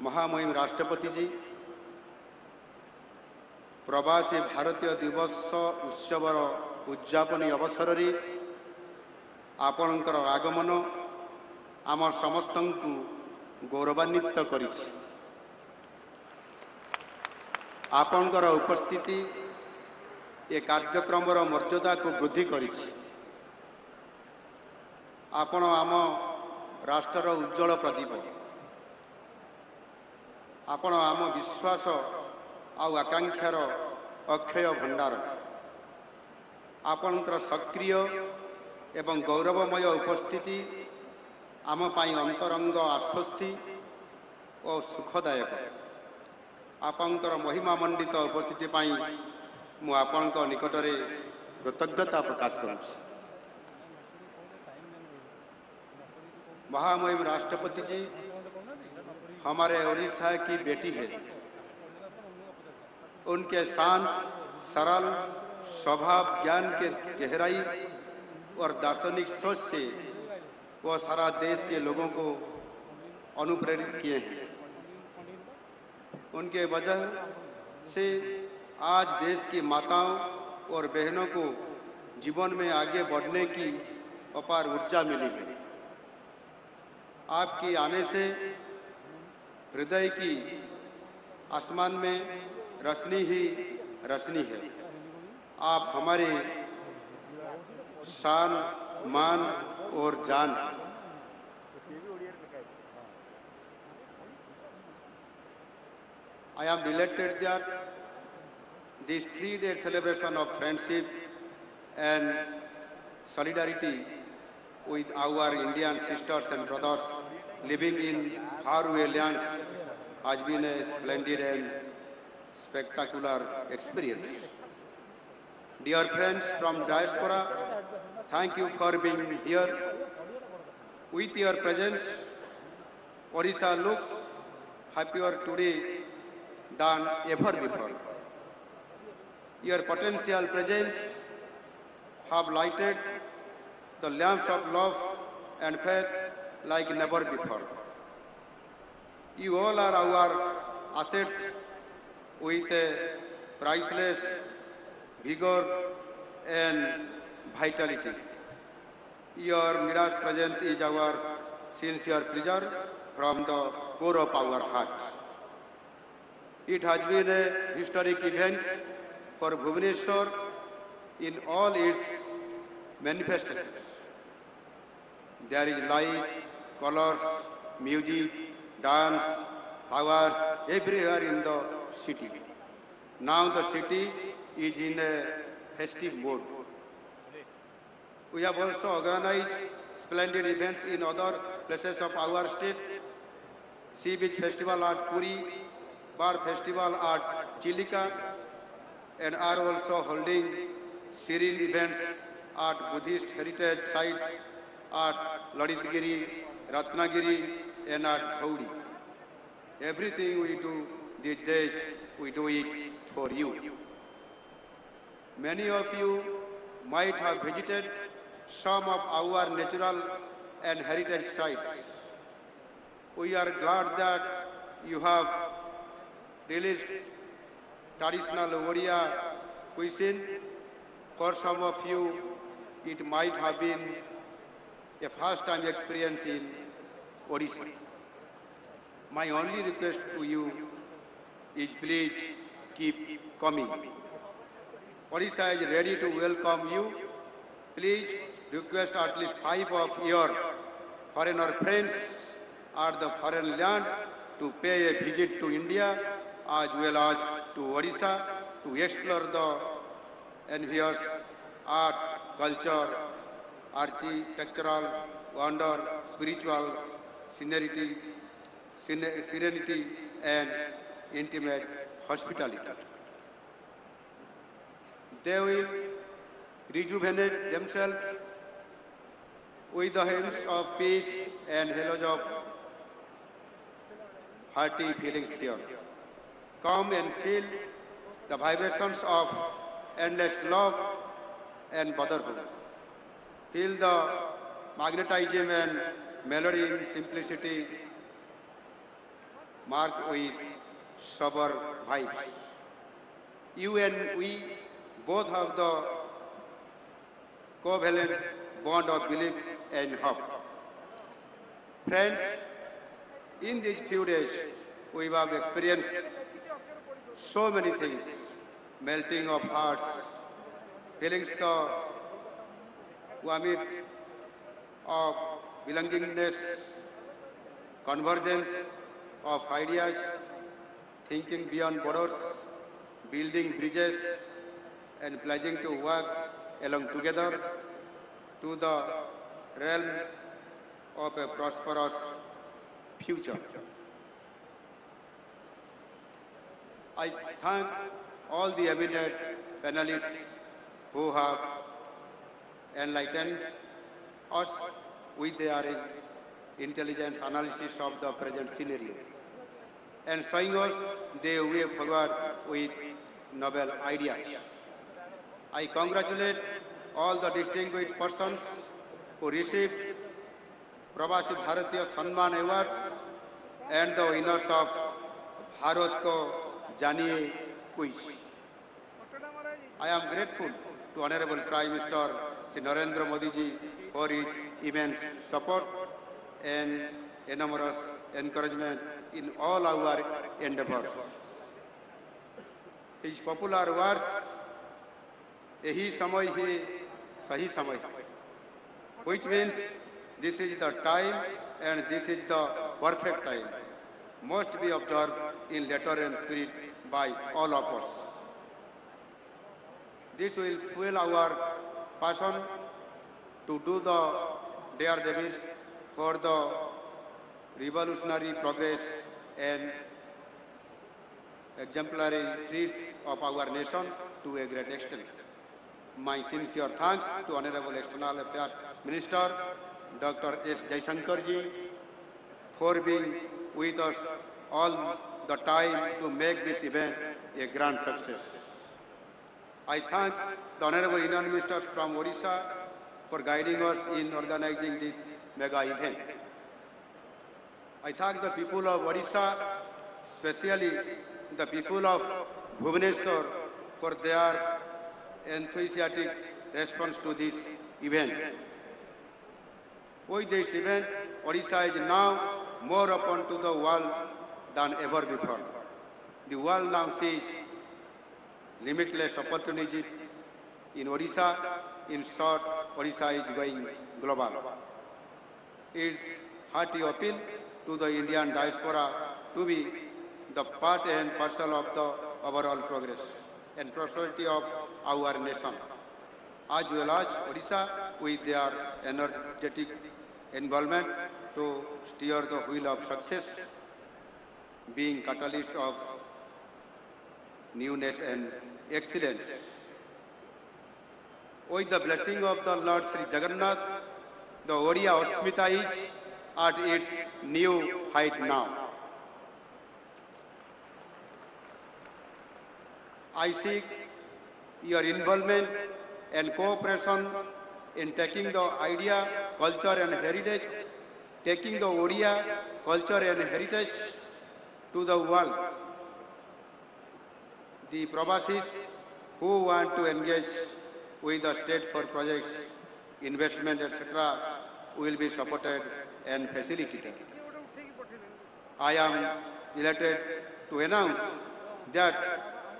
महामहिम राष्ट्रपति जी प्रवासी भारतीय दिवस उत्सवर उद्यापन अवसर रे आपणकर आगमन आम समस्त गौरवान्वित करिछि। आपणकर उपस्थिति ए कार्यक्रम मर्यादा को वृद्धि करिछि। आपण आम राष्ट्र उज्जवल प्रदीप। आपण आम विश्वास आउ आकांक्षार अक्षय भंडार। आपणकर सक्रिय एवं गौरवमय उपस्थिति आम पाई अंतरंग आश्वस्ति और सुखदायक। आपणकर महिमामंडित उपस्थिति पाई मु आपणक निकटरे कृतज्ञता प्रकाश करुछि। महामहिम राष्ट्रपति जी हमारे ओडिशा की बेटी है। उनके शांत सरल स्वभाव ज्ञान के गहराई और दार्शनिक सोच से वो सारा देश के लोगों को अनुप्रेरित किए हैं। उनके वजह से आज देश की माताओं और बहनों को जीवन में आगे बढ़ने की अपार ऊर्जा मिली है। आपकी आने से हृदय की आसमान में रोशनी ही रोशनी है। आप हमारे शान मान और जान हैं। I am delighted that this 3-day celebration of friendship and solidarity with our Indian sisters and brothers living in faraway lands has been a splendid and spectacular experience. Dear friends from diaspora, thank you for being here. With your presence, Odisha looks happier today than ever before. Your potential presence have lighted the lamps of love and faith like never before. You all are our assets with a priceless vigor and vitality. Your mirage presence is our sincere pleasure from the core of our hearts. It has been a historic event for Bhubaneswar in all its manifestations. There is light, colors, music, dance, flowers everywhere in the city. Now the city is in a festive mood. We have also organized splendid events in other places of our state. Sea Beach Festival at Puri, Bar Festival at Chilika, and are also holding serene events at Buddhist heritage sites at Laditgiri, Ratnagiri, and at Dhaudi. Everything we do these days, we do it for you. Many of you might have visited some of our natural and heritage sites. We are glad that you have released traditional Odia cuisine. For some of you, it might have been a first-time experience in Odisha. My only request to you is please keep coming. Odisha is ready to welcome you. Please request at least 5 of your foreigner friends at the foreign land to pay a visit to India as well as to Odisha to explore the envious art, culture, architectural wonder, spiritual serenity, and intimate hospitality. They will rejuvenate themselves with the hymns of peace and halos of hearty feelings here. Come and feel the vibrations of endless love and brotherhood. Feel the magnetism and melody in simplicity. marked with sober vibes. You and we both have the covalent bond of belief and hope. Friends, in these few days, we have experienced so many things, melting of hearts, feelings the vomit of belongingness, convergence of ideas, thinking beyond borders, building bridges, and pledging to work along together to the realm of a prosperous future. I thank all the eminent panelists who have enlightened us with their intelligent analysis of the present scenario and showing us the way forward with novel ideas. I congratulate all the distinguished persons who received Pravasi Bharatiya Samman Awards and the winners of Bharat Ko Janiye quiz. I am grateful to Honorable Prime Minister Shri Narendra Modi ji for his immense support and enormous encouragement in all our endeavors. His popular words, "Yahi samay hai, sahi samay," which means this is the time and this is the perfect time, must be observed in letter and spirit by all of us. This will fuel our passion to do the daredevils for the revolutionary progress and exemplary deeds of our nation to a great extent. My sincere thanks to Honorable External Affairs Minister Dr. S. Jaishankar ji for being with us all the time to make this event a grand success. I thank the Honorable Union Ministers from Odisha for guiding us in organizing this mega event. I thank the people of Odisha, especially the people of Bhubaneswar, for their enthusiastic response to this event. With this event, Odisha is now more open to the world than ever before. The world now sees limitless opportunity in Odisha. In short, Odisha is going global. Its hearty appeal to the Indian diaspora to be the part and parcel of the overall progress and prosperity of our nation, as well as Odisha with their energetic involvement to steer the wheel of success, being catalyst of newness and excellence. With the blessing of the Lord Sri Jagannath, the Odia Asmita is at its new height now. I seek your involvement and cooperation in taking the idea, culture and heritage, taking the Odia culture and heritage to the world. The Pravasis who want to engage with the state for projects, investment, etc. will be supported and facilitated. I am delighted to announce that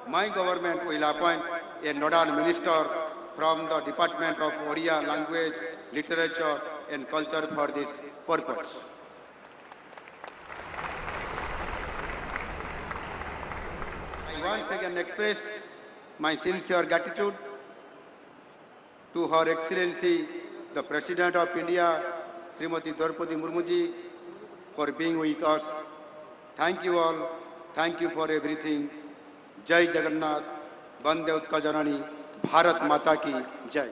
my government will appoint a nodal minister from the Department of Odia Language, Literature and Culture for this purpose. I once again express my sincere gratitude to Her Excellency, the President of India, Srimati Draupadi Murmu ji, for being with us. Thank you all. Thank you for everything. Jai Jagannath, Vande Utkal Janani, Bharat Mata ki Jai.